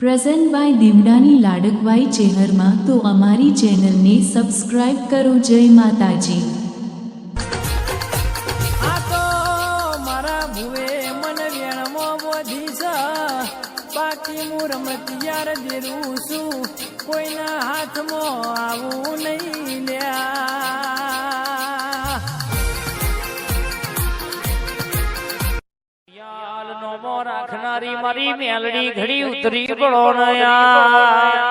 Present by દીવડાની લાડકવાઈ ચેનલમાં તો અમારી ચેનલને સબસ્ક્રાઇબ કરો. જય માતાજી. આ તો મારા ભુવે મન વેણમો બોધી છે, બાકી હું રમતિયાર દેરું છું, કોઈના હાથમાં આવું નહીં લ્યા. યાલ નોમો રાખનારી મારી મેલડી ઘડી ઉતરી પડો નયા.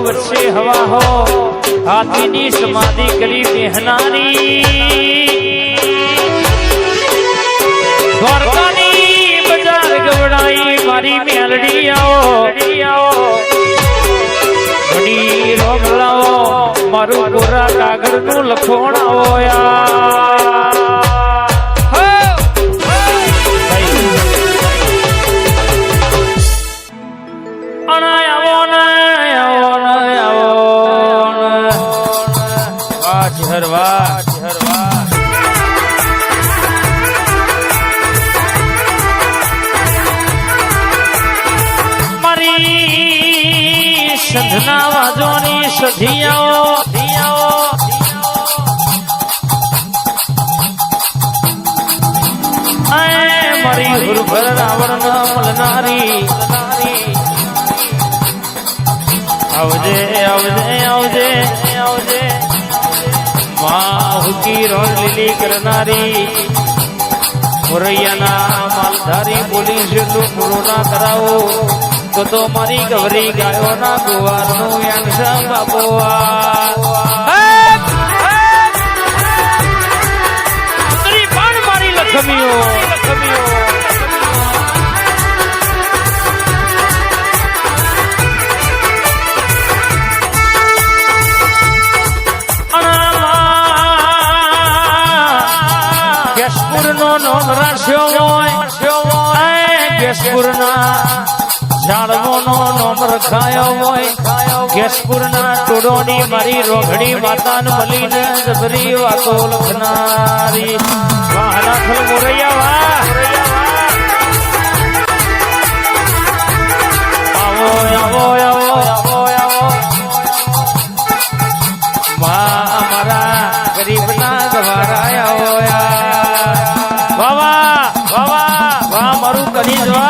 વર્ષે હવા હો હાથીની સમાધિ કરી બેહનારી, દ્વારકાની બજાર ગવડાઈ મારી મેલડી આવો, ઘડી રોગ લાવો, મારું કોરા કાગળનું લખોણ આવો યાર. મારી સંધના વાજોની સધિયાઓ મારી હુરભર રાવણ મળનારી, આવજે આવજે આવજે આવજે માં હુકી રોલ લીલી કરનારી, મોરૈયાના માલધારી પોલીસ જેટલું પૂરું ના કરાવો તો મારી ગવરી ગાયોના ગુવારનું વ્યાંસા બાપુઆ મારી લખમીઓ કેશપુરનો નોમ રાખ્યો હોય, કેશપુરના ઝાડવોનો નોમ રખાયો હોય, કેશપુરના ટોડોની મારી રોઘડી માતાન મળીને જબરી વાતો લખનારી વાહનાથલ મોરૈયા આવો આવો આવો આવો આવો મારા ગરીબના ગવારા આવો વાહ વાહ વાહ વાહ મારું કરી જવા.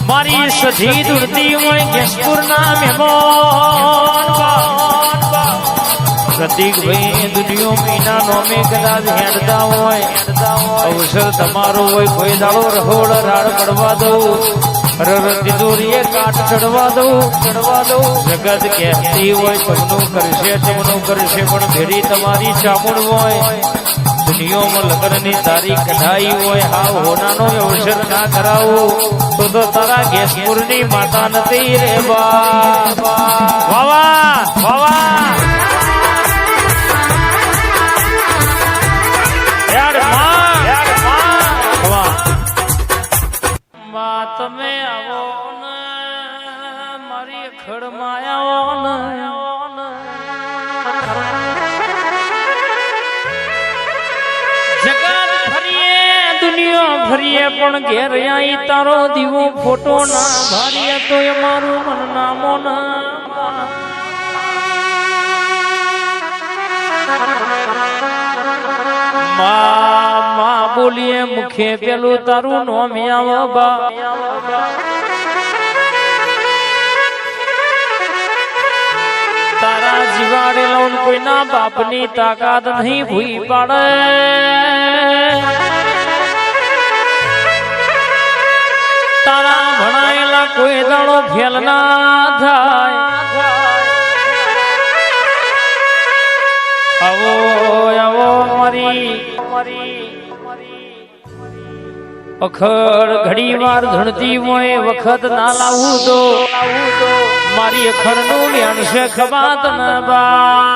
મારી સધી દુરતી હોય કેશપુરના મહેમાન પ્રતિક ભાઈ દુનિયો મહિના નોમે કદાચ હેડતા હોય, અવસર તમારો હોય કોઈ દાડો રહોડ રાડ પડવા દઉં, તિજોરીએ કાટ ચડવા દઉં, જગત કહેતી હોય તમનું કરશે પણ ભેરી તમારી ચામુંડ હોય, દુનિયામાં લગ્નની તારીખ કઢાઈ હોય, હાવ હોનાનો અવસર ના કરાવું તો તારા કેશપુરની માતા નથી રે વાવા વાવા તમે આવો ને ખડમાયા જગત ફરીએ દુનિયા ફરીએ પણ ઘેર આઈ તારો દીવો ફોટો ના ભારીએ તો અમારું મન નામો ના માં બોલીએ મુખે પેલું તારું નોમ આવવા તારા જીવાડે લોન કોઈના બાપની તાકાત નહીં ભૂઈ પાડે તારા ભણાયેલા કોઈ દાડો ફેલ ના થાય આવો આવો મારી અખડ ઘડી વાર ધણતી હોય વખત ના લાવું તો મારી અખડ નું વ્યાન છે ખબાત ના બા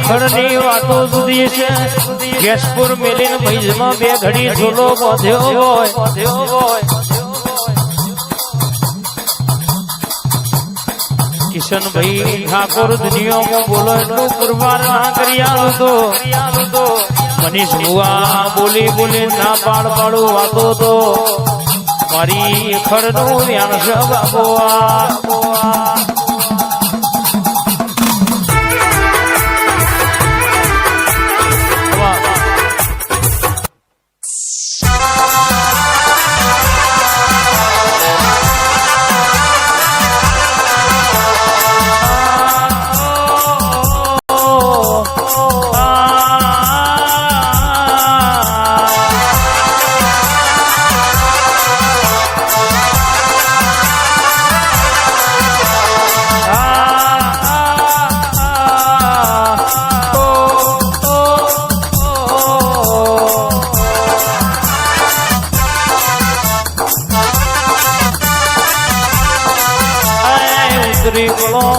ખડની વાતો સુધી છે ગેસપુર મેલીન મૈજમાં બે ઘડી ઝોલો બાંધ્યો હોય કિશનભાઈ ઠાકોર દુનિયામાં બોલો એટલું પુરવાર ના કરી આલું તો મનીષ ભુવા બોલી બોલી ના પાડું વાતો તો મારી ખડનું વ્યાન છે બાબોઆ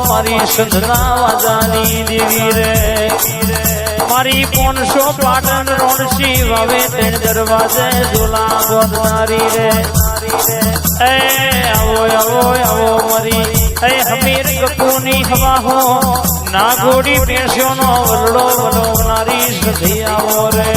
મારી સંધના વાજાની દેવી રે મારી 500 પાટણ રોણસી વાવે 3 દરવાજે ઝોલા ગોદનારી રે એ આવો આવો આવો મારી એ હમીર કપૂની હવા હો ના ઘોડી પેશોનો વલડો વલોવનારી સધી આવો રે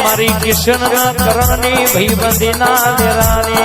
મારી કિશન કરણ ની ભાઈબંધી ના લેરાની